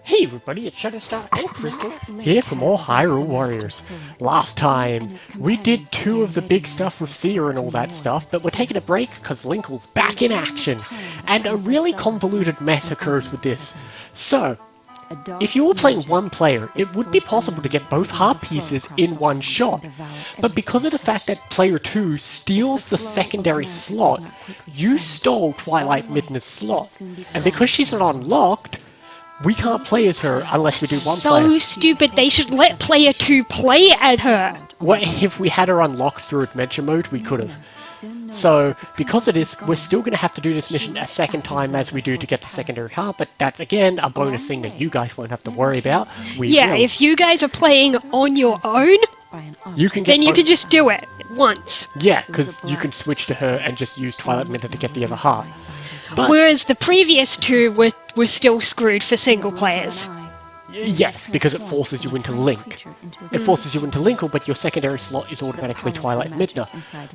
Hey everybody, it's Shutterstar and Crystal here for more Hyrule Warriors. Last time, we did two of the big stuff with Sia and all that stuff, but we're taking a break because Linkle's back in action, and a really convoluted mess occurs with this. So, if you were playing one player, it would be possible to get both heart pieces in one shot, but because of the fact that player 2 steals the secondary slot, you stole Twilight Midna's slot, and because she's not unlocked, we can't play as her unless we do one player. So stupid, they should let player 2 play as her! Well, if we had her unlocked through Adventure Mode, we could have. So, because of this, we're still going to have to do this mission a second time as we do to get the secondary heart, but that's again a bonus thing that you guys won't have to worry about. Yeah, if you guys are playing on your own, you can then you can just do it once. Yeah, because you can switch to her and just use Twilight Midna to get the other heart. But whereas the previous two were still screwed for single players. yes, because it forces you into Link. It forces you into Linkle, but your secondary slot is automatically Twilight Midna.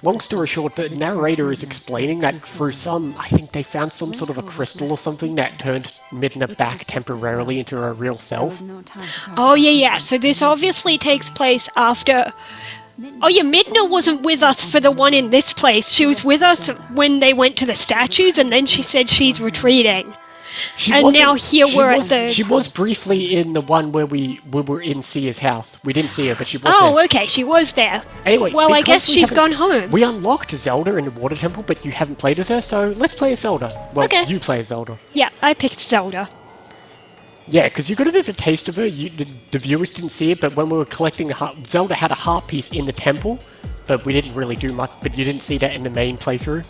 Long story short, the narrator is explaining that through I think they found some sort of a crystal or something that turned Midna back temporarily into her real self. Oh yeah, so this obviously takes place after... Oh yeah, Midna wasn't with us for the one in this place. She was with us when they went to the statues, and then she said she's retreating. And now here we're at the... She was briefly in the one where we were in Sia's house. We didn't see her, but she was there. Oh, okay, she was there. Anyway, well, I guess she's gone home. We unlocked Zelda in the Water Temple, but you haven't played as her, so let's play as Zelda. Well, okay. You play as Zelda. Yeah, I picked Zelda. Yeah, because you got a bit of a taste of her. The viewers didn't see it, but when we were collecting the heart, Zelda had a heart piece in the temple, but we didn't really do much. But you didn't see that in the main playthrough.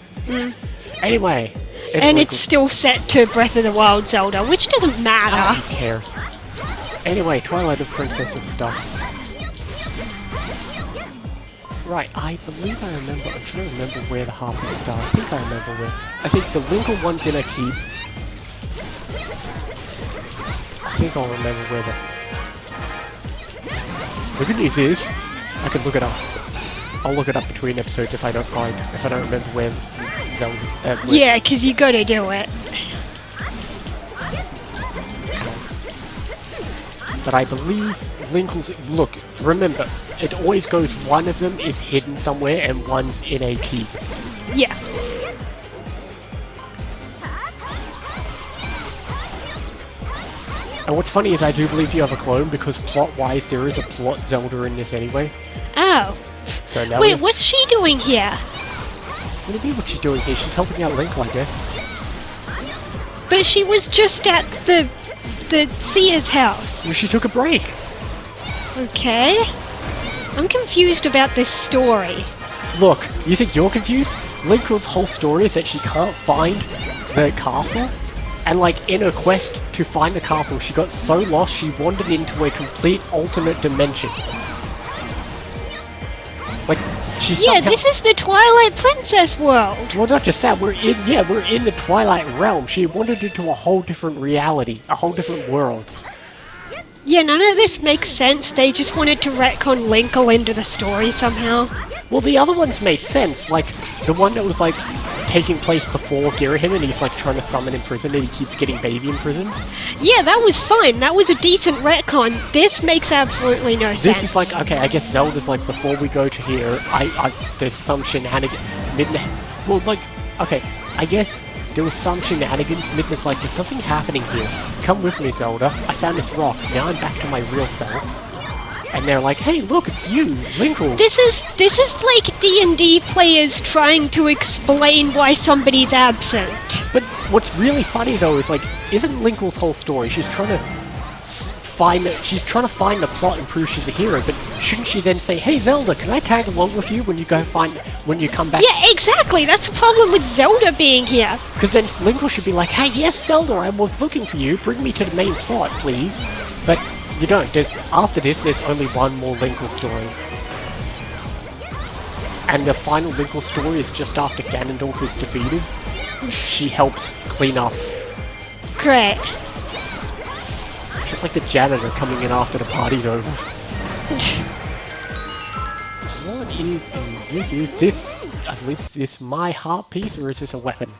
Anyway, and it's still set to Breath of the Wild Zelda, which doesn't matter. Oh, who cares? Anyway, Twilight of Princess and stuff. Right, I believe I remember. I'm trying to remember where the heart pieces are. I think I remember where. I think the Linkle one's in a keep. I think I'll remember where the good news is, I can look it up. I'll look it up between episodes if I don't remember where Zelda's... Yeah, because you gotta do it. But I believe Linkle's... Look, remember, it always goes one of them is hidden somewhere and one's in a keep. Yeah. And what's funny is I do believe you have a clone, because plot-wise there is a plot Zelda in this anyway. Oh. So now wait, what's she doing here? What do you mean what she's doing here? She's helping out Link, I guess. But she was just at the Sia's house. Well, she took a break. Okay. I'm confused about this story. Look, you think you're confused? Linkle's whole story is that she can't find the castle. And like, in her quest to find the castle, she got so lost she wandered into a complete alternate dimension. Like, she's Yeah, this is the Twilight Princess world! Well, not just that, we're in the Twilight realm. She wandered into a whole different reality, a whole different world. Yeah, none of this makes sense. They just wanted to retcon Linkle into the story somehow. Well, the other ones made sense, like, the one that was like, taking place before Girahim, and he's like trying to summon in prison and he keeps getting baby imprisoned. Yeah, that was fine. That was a decent retcon. This makes absolutely no sense. This is like, okay, I guess Zelda's like, before we go to here, there's some shenanigans. Well, like, okay, I guess there was some shenanigans. Midna's like, there's something happening here. Come with me, Zelda. I found this rock. Now I'm back to my real self. And they're like, hey, look, it's you, Linkle. This is like D&D players trying to explain why somebody's absent. But what's really funny though is like, isn't Linkle's whole story? She's trying to find the plot and prove she's a hero. But shouldn't she then say, hey, Zelda, can I tag along with you when you come back? Yeah, exactly. That's the problem with Zelda being here. Because then Linkle should be like, hey, yes, Zelda, I was looking for you. Bring me to the main plot, please. But you don't. After this, there's only one more Linkle story. And the final Linkle story is just after Ganondorf is defeated. She helps clean up. Great. It's like the janitor coming in after the party's over. What is this? Is this my heart piece or is this a weapon?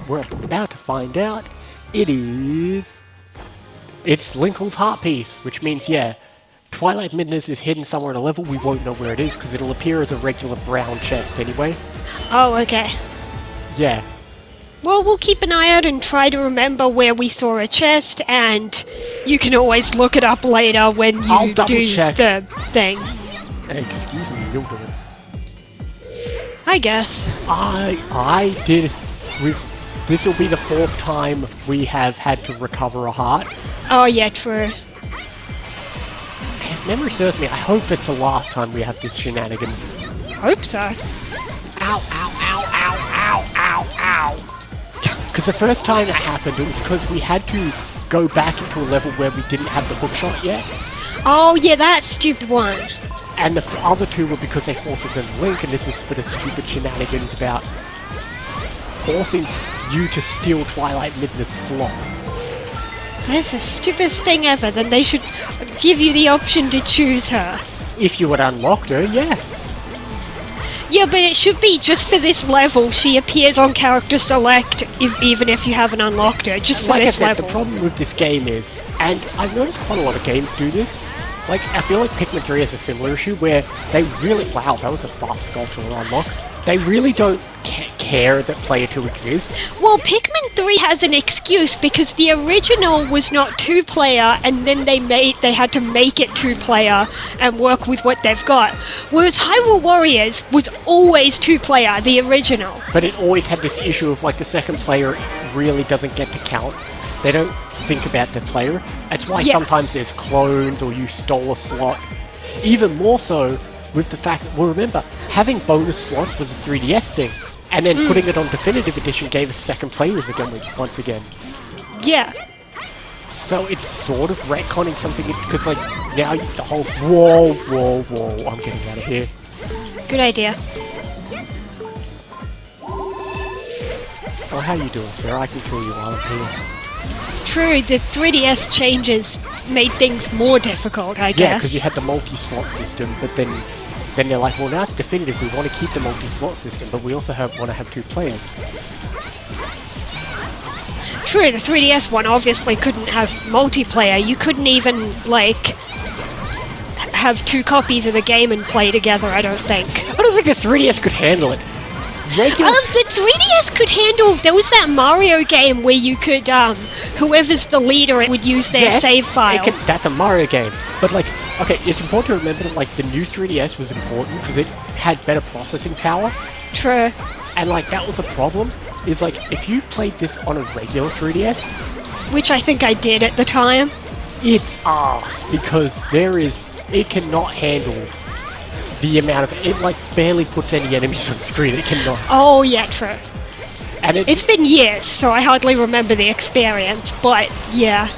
We're about to find out. It is It's Linkle's heart piece, which means, yeah, Twilight Midness is hidden somewhere in a level. We won't know where it is because it'll appear as a regular brown chest anyway. Oh, okay. Yeah. Well, we'll keep an eye out and try to remember where we saw a chest, and you can always look it up later when I'll you double do check. the thing. Excuse me, you'll do it. I guess. I did. This will be the 4th time we have had to recover a heart. Oh, yeah, true. If memory serves me, I hope it's the last time we have this shenanigans. Hope so. Ow, ow, ow, ow, ow, ow, ow. Because the first time that happened, it was because we had to go back into a level where we didn't have the hookshot yet. Oh, yeah, that stupid one. And the other 2 were because they forced us in Link, and this is a bit of stupid shenanigans about forcing you to steal Twilight Midness slot. That's the stupidest thing ever. Then they should give you the option to choose her. If you had unlocked her, yes. Yeah, but it should be just for this level. She appears on character select, even if you haven't unlocked her, just for Like I this said, level. the problem with this game is, and I've noticed quite a lot of games do this, like, I feel like Pikmin 3 has a similar issue where they really... Wow, that was a fast sculptural unlock. They really don't care that Player 2 exists. Well, Pikmin 3 has an excuse because the original was not 2-player, and then they had to make it 2-player and work with what they've got. Whereas Hyrule Warriors was always 2-player, the original. But it always had this issue of, like, the second player really doesn't get to count. They don't think about the player. That's why sometimes there's clones or you stole a slot. Even more so with the fact that, well, remember, having bonus slots was a 3DS thing. And then putting it on Definitive Edition gave us second players again, once again. Yeah. So it's sort of retconning something, because, like, now the whole... Whoa, whoa, whoa, I'm getting out of here. Good idea. Oh, how you doing, sir? I can kill you while I'm here. True, the 3DS changes made things more difficult, I Yeah, guess. because you had the multi-slot system, but then they're like, well, now it's definitive, we want to keep the multi-slot system, but we also want to have 2 players. True, the 3DS one obviously couldn't have multiplayer. You couldn't even, like, have 2 copies of the game and play together, I don't think. I don't think the 3DS could handle it. Regular... The 3DS could handle... There was that Mario game where you could, whoever's the leader would use their save file. That's a Mario game. But, like, okay, it's important to remember that, like, the new 3DS was important because it had better processing power. True. And, like, that was a problem. Is, like, if you played this on a regular 3DS... Which I think I did at the time. It's arse, because it cannot handle the amount of... It, like, barely puts any enemies on screen. It cannot. Oh, yeah, true. And it's been years, so I hardly remember the experience, but, yeah.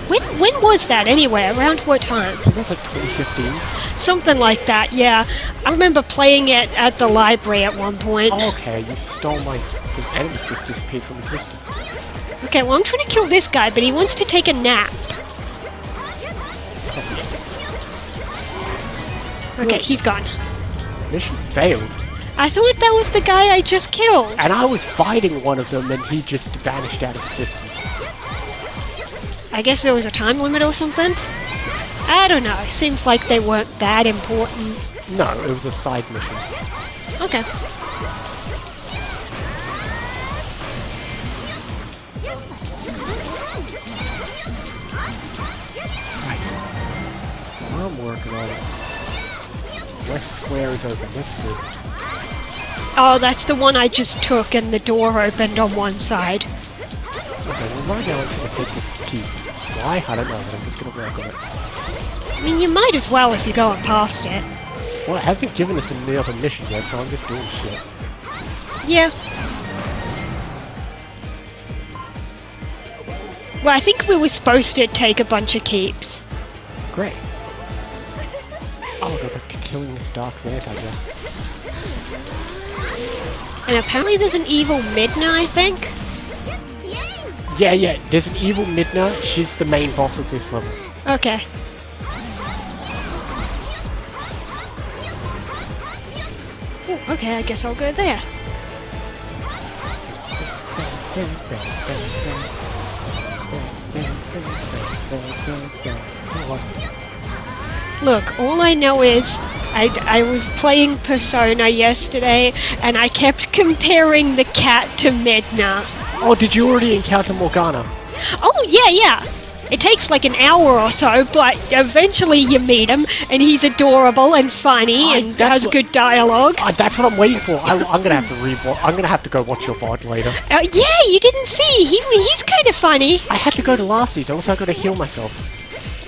When was that, anyway? Around what time? I think it was, like, 2015. Something like that, yeah. I remember playing it at the library at one point. Oh, okay, you stole my... The enemies just disappeared from existence. Okay, well, I'm trying to kill this guy, but he wants to take a nap. Okay, he's gone. Mission failed. I thought that was the guy I just killed. And I was fighting one of them and he just vanished out of existence. I guess there was a time limit or something? I don't know. Seems like they weren't that important. No, it was a side mission. Okay. Right. Well, I'm working on it. West Square is open. That's good. Oh, that's the one I just took and the door opened on one side. Okay, well right now I'm going to take this key. Why? I don't know, but I'm just going to work on it. I mean, you might as well if you're going past it. Well, it hasn't given us any other missions yet, so I'm just doing shit. Yeah. Well, I think we were supposed to take a bunch of keeps. Great. I'll go back to killing this Dark Zant, I guess. And apparently there's an evil Midna, I think? Yeah, there's an evil Midna. She's the main boss of this level. Okay. Ooh, okay, I guess I'll go there. Look, all I know is I was playing Persona yesterday, and I kept comparing the cat to Midna. Oh, did you already encounter Morgana? Oh, yeah. It takes like an hour or so, but eventually you meet him, and he's adorable and funny and has good dialogue. That's what I'm waiting for. I'm gonna have to I'm gonna have to go watch your VOD later. Yeah, you didn't see. He's kind of funny. I had to go to last season. Also, I got to heal myself.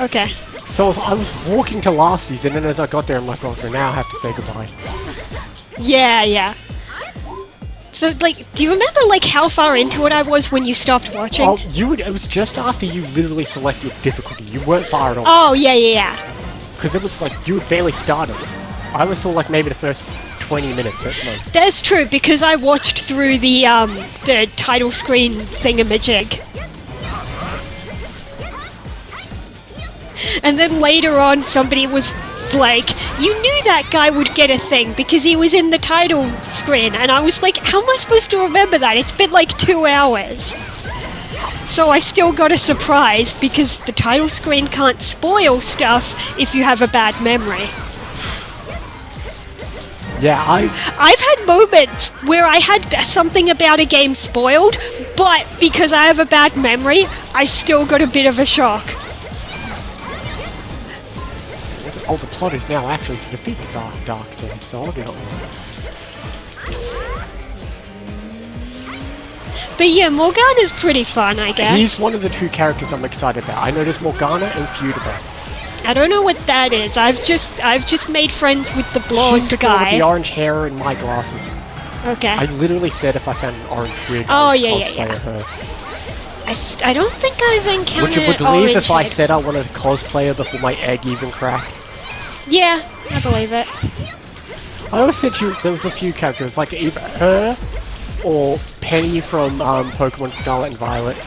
Okay. So I was walking to last season, and as I got there, I'm like, oh, for now I have to say goodbye. Yeah. So, like, do you remember, like, how far into it I was when you stopped watching? Oh, it was just after you literally selected difficulty. You weren't far at all. Oh, yeah. Because it was like, you had barely started. I was still like maybe the first 20 minutes at most. That's true, because I watched through the title screen thingamajig. And then later on, somebody was like, you knew that guy would get a thing because he was in the title screen. And I was like, how am I supposed to remember that? It's been like 2 hours. So I still got a surprise because the title screen can't spoil stuff if you have a bad memory. Yeah, I've had moments where I had something about a game spoiled, but because I have a bad memory, I still got a bit of a shock. Oh, the plot is now actually to defeat this dark side, so I'll get on with it. But yeah, Morgana's pretty fun, I guess. He's one of the 2 characters I'm excited about. I know there's Morgana and Feudabelle. I don't know what that is. I've just made friends with the blonde She's the guy. girl with the orange hair and my glasses. Okay. I literally said if I found an orange wig, Oh, I'd yeah. cosplay her. I don't think I've encountered Would you believe if I head. said I wanted a cosplayer before my egg even cracked? Yeah, I believe it. I always said there was a few characters, like either her or Penny from Pokemon Scarlet and Violet.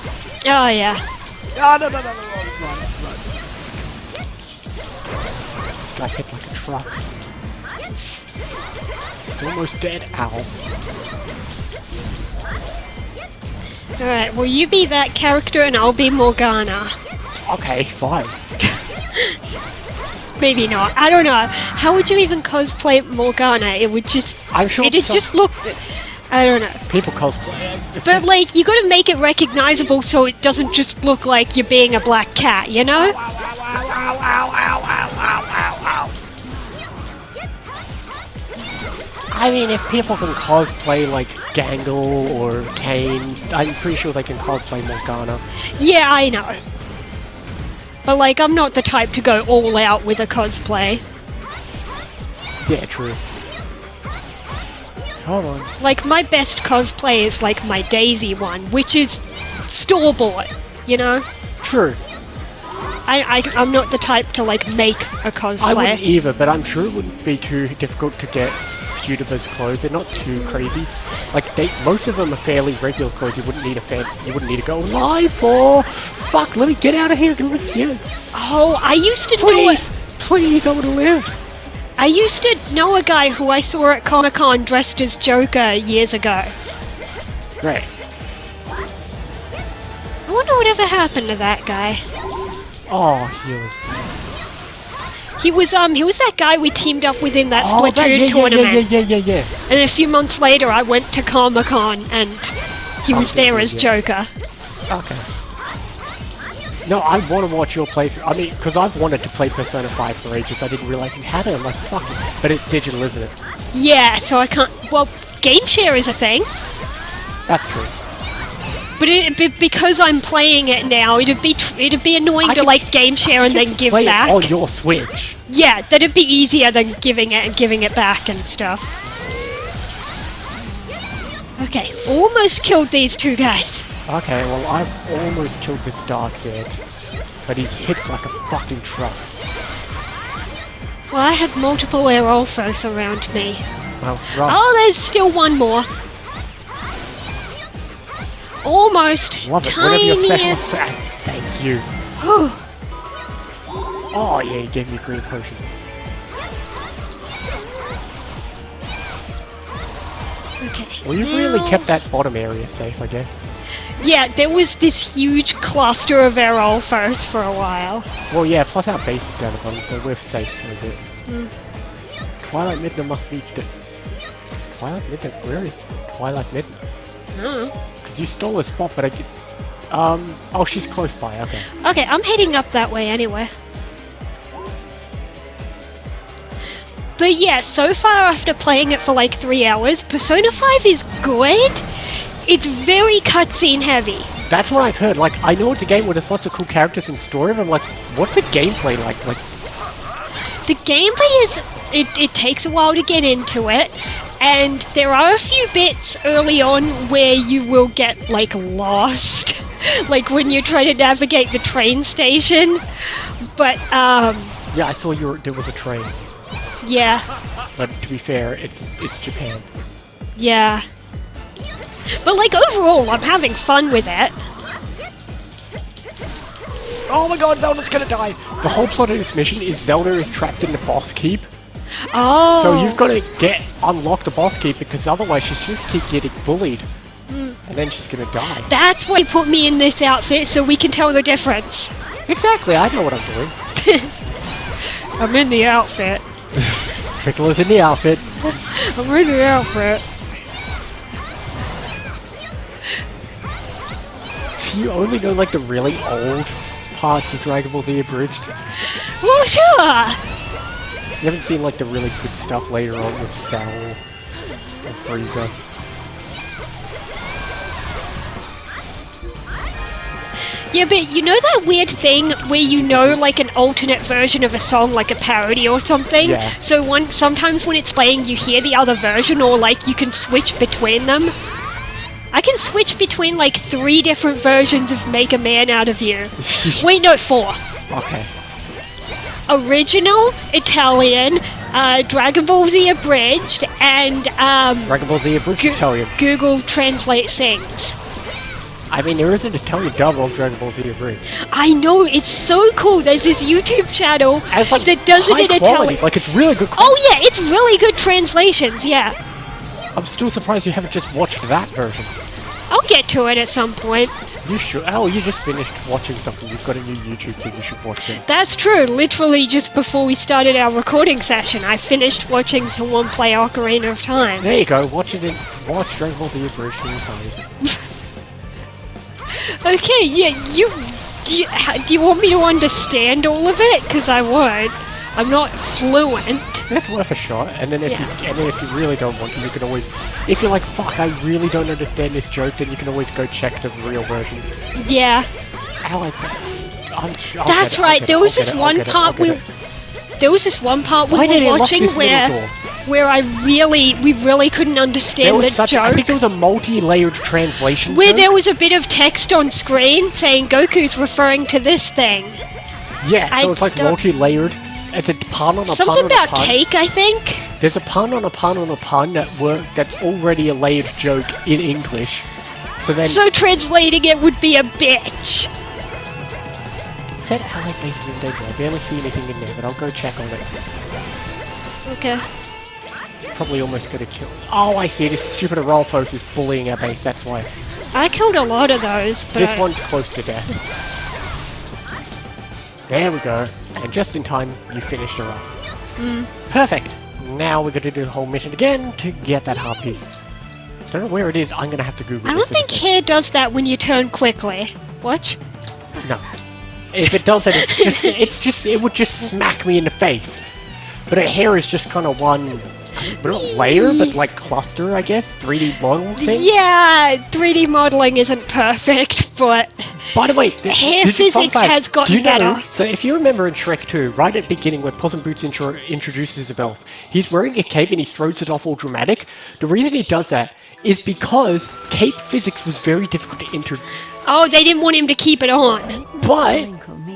Oh, yeah. Oh, no, run. This guy hits like a truck. He's almost dead. Ow. Alright, well you be that character and I'll be Morgana. Okay, fine. Maybe not. I don't know. How would you even cosplay Morgana? It would just... I'm sure It'd just look... I don't know. people cosplay. But like, you gotta make it recognizable so it doesn't just look like you're being a black cat, you know? I mean, if people can cosplay like Gangle or Kane, I'm pretty sure they can cosplay Morgana. Yeah, I know. But like, I'm not the type to go all out with a cosplay. Yeah, true. Hold on. Like, my best cosplay is like my Daisy one, which is store-bought, you know? True. I'm not the type to like make a cosplay. I wouldn't either, but I'm sure it wouldn't be too difficult to get Feudable's clothes. They're not too crazy. Like, most of them are fairly regular clothes. You wouldn't need you wouldn't need to go live for. Fuck, let me get out of here. Oh, I used to Please, I want to live. I used to know a guy who I saw at Comic-Con dressed as Joker years ago. Great. I wonder whatever happened to that guy. Oh, Hugh. He was that guy we teamed up with in that Splatoon tournament. Yeah. And a few months later I went to Comic-Con and he was there as Joker. Okay. No, I want to watch your playthrough. I mean, because I've wanted to play Persona 5 for ages. I didn't realize you had it. I'm like, fuck it. But it's digital, isn't it? Yeah, so I can't... Well, Game Share is a thing. That's true. But because I'm playing it now, it'd be annoying to like Game Share and then give play back. It on your Switch. Yeah, that'd be easier than giving it back and stuff. Okay, almost killed these 2 guys. Okay, well, I've almost killed this Darkseid, but he hits like a fucking truck. Well, I had multiple Aerolphos around me. Well, right. Oh, there's still one more. Almost. Love it. Whatever your special Tiniest. Thank you. Whew. Oh, yeah, he gave me a green potion. Okay. Well, you've really now- kept that bottom area safe, I guess. Yeah, there was this huge cluster of Errol foes for a while. Well, yeah, plus our base is down the bottom, so we're safe for a bit. Twilight Midna must be... Twilight Midna? Where is Twilight Midna? Because you stole a spot, but I get... Oh, she's close by, okay. Okay, I'm heading up that way anyway. But yeah, so far after playing it for like 3 hours, Persona 5 is good. It's very cutscene heavy. That's what I've heard. Like, I know it's a game where there's lots of cool characters and story, but I'm like, what's the gameplay like? Like, The gameplay is... It takes a while to get into it, and there are a few bits early on where you will get, like, lost. Like when you try to navigate the train station. But, yeah, I saw there was a train. yeah. But to be fair, it's Japan. Yeah. But, like, overall, I'm having fun with it. Oh my god, Zelda's gonna die! The whole plot of this mission is Zelda is trapped in the boss keep. Oh. So you've got to unlock the boss keep, because otherwise she's just keep getting bullied. And then she's gonna die. That's why he put me in this outfit, so we can tell the difference. Exactly, I know what I'm doing. I'm in the outfit. Piccolo's in the outfit. I'm in the outfit. So you only know like the really old parts of Dragon Ball Z Abridged. Well, sure. You haven't seen like the really good stuff later on with Cell and Frieza. Yeah, but you know that weird thing where you know like an alternate version of a song, like a parody or something? Yeah. So sometimes when it's playing you hear the other version, or like you can switch between them. I can switch between like 3 different versions of Make a Man Out of You. Wait, no, 4. Okay. Original, Italian, Dragon Ball Z Abridged, and Dragon Ball Z Abridged Italian. Google Translate things. I mean, there is an Italian dub of Dragon Ball Z Abridged. I know, it's so cool. There's this YouTube channel And it's like that does it high in quality. Italian. Like, it's really good quality. Oh yeah, it's really good translations, yeah. I'm still surprised you haven't just watched that version. I'll get to it at some point. You should. Oh, you just finished watching something. You've got a new YouTube thing. You should watch it. That's true. Literally just before we started our recording session, I finished watching someone play Ocarina of Time. There you go. Watch Watch Dragon Ball Z Abridged in Italian. Okay, yeah, do you want me to understand all of it? Because I won't. I'm not fluent. That's worth a shot. And then if you really don't want to, you can always, if you're like, fuck, I really don't understand this joke, then you can always go check the real version. Yeah. I like that. That's right. There was this one part we were watching where we really couldn't understand the joke. I think it was a multi-layered translation. Where joke. there was a bit of text on screen saying Goku's referring to this thing. Yeah, so it's like multi-layered. It's a pun on a something pun on about a pun. cake, I think. There's a pun on a pun on a pun that's already a layered joke in English. So translating it would be a bitch. It said Allied Base in Danger. I barely see anything in there, but I'll go check on it. Okay. Probably almost gonna kill. Oh, I see. This stupid Arolfos is bullying our base. That's why. I killed a lot of those, but This one's close to death. There we go. And just in time, you finished her off. Perfect. Now we're going to do the whole mission again to get that heart piece. Don't know where it is. I'm going to have to Google I this don't think in a second. hair does that when you turn quickly. What? No. If it does it, it would just smack me in the face. But her hair is just kind of one, not layer, but like cluster, I guess. 3D model thing. Yeah, 3D modeling isn't perfect, but By the way, hair physics has gotten better. So if you remember in Shrek 2, right at the beginning where Puss in Boots introduces himself, he's wearing a cape and he throws it off all dramatic. The reason he does that is because cape physics was very difficult to introduce. Oh, they didn't want him to keep it on. But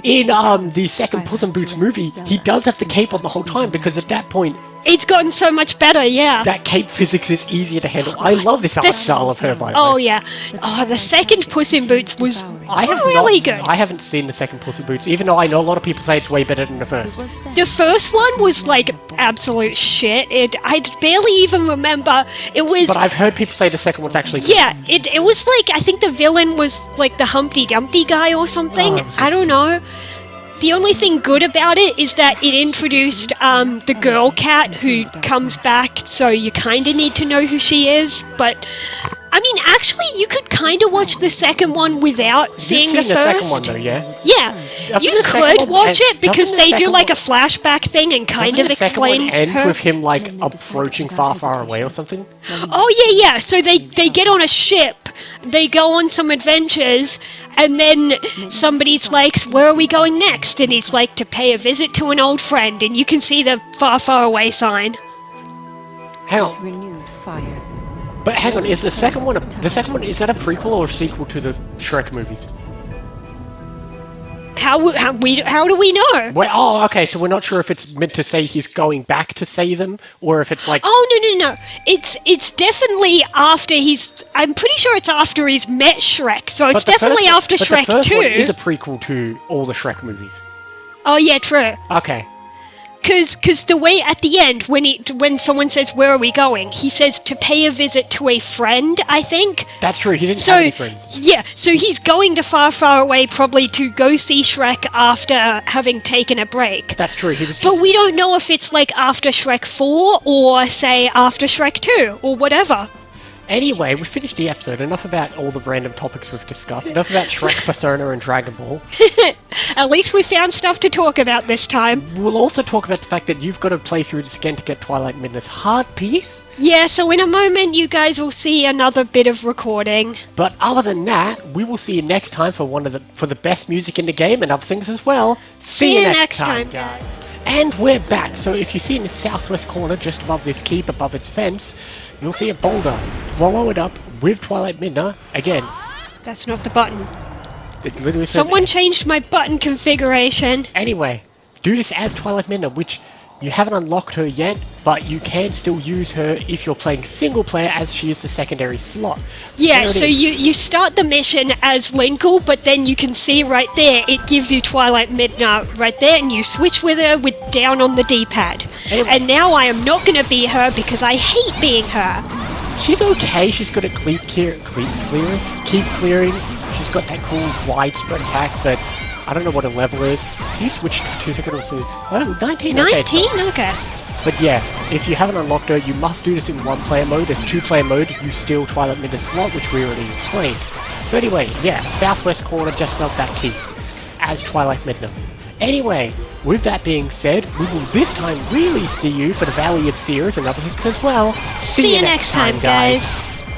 in the second Puss in Boots movie, he does have the cape on the whole time because at that point, It's gotten so much better, yeah. That cape physics is easier to handle. I love this art style of her, by the way. Oh yeah. Oh, the second Puss in Boots was I have really not, good. I haven't seen the second Puss in Boots, even though I know a lot of people say it's way better than the first. The first one was like absolute shit. I barely even remember. It was. But I've heard people say the second one's actually good. Yeah, it was like, I think the villain was like the Humpty Dumpty guy or something. I don't know. The only thing good about it is that it introduced the girl cat who comes back, so you kind of need to know who she is. But, I mean, actually, you could kind of watch the second one without seeing the You've seen first. the second one, though, yeah? Yeah, Doesn't you the second could one watch end- it because doesn't the they do second like a one- flashback thing and kind Doesn't of the second one explain end her. with him, like, approaching far, far away or something? Oh yeah. So they get on a ship, they go on some adventures, and then somebody's like, "Where are we going next?" And he's like, "To pay a visit to an old friend," and you can see the far, far away sign. Hang on. Renewed fire. But hang on, is the second one is that a prequel or a sequel to the Shrek movies? How do we know? Well, okay, so we're not sure if it's meant to say he's going back to say them, or if it's like... Oh no. It's definitely after he's. I'm pretty sure it's after he's met Shrek. So it's But the definitely first- after but Shrek the first 2. one is a prequel to all the Shrek movies. Oh yeah, true. Okay. Cause the way at the end when someone says where are we going, he says to pay a visit to a friend. I think. That's true, he didn't So have any friends. yeah, so he's going to far, far away probably to go see Shrek after having taken a break. That's true, he was just... But we don't know if it's like after Shrek 4 or say after Shrek 2 or whatever. Anyway, we finished the episode. Enough about all the random topics we've discussed. Enough about Shrek, Persona, and Dragon Ball. At least we found stuff to talk about this time. We'll also talk about the fact that you've got to play through this again to get Twilight Midnight's heart piece. Yeah, so in a moment you guys will see another bit of recording. But other than that, we will see you next time for the best music in the game and other things as well. See you next time, guys. And we're back. So if you see in the southwest corner, just above this keep, above its fence, you'll see a boulder. Follow it up with Twilight Midnight. Again, That's not the button. it literally says... Someone changed my button configuration. Anyway, do this as Twilight Midnight, which you haven't unlocked her yet, but you can still use her if you're playing single player, as she is the secondary slot. Yeah, there it so is. you start the mission as Linkle, but then you can see right there, it gives you Twilight Midnight right there, and you switch with her with down on the D-pad. Anyway. And now I am not going to be her because I hate being her. She's okay. She's good at keep clearing. She's got that cool widespread attack, but I don't know what her level is. Can you switch to 2 seconds? Oh, 19. 19? Okay. Okay. But yeah, if you haven't unlocked her, you must do this in one-player mode. There's two-player mode. You steal Twilight Midnight slot, which we already explained. So anyway, yeah, southwest corner, just above that key, as Twilight Midnight. Anyway, with that being said, we will this time really see you for the Valley of Seers and other things as well. See you next time, guys.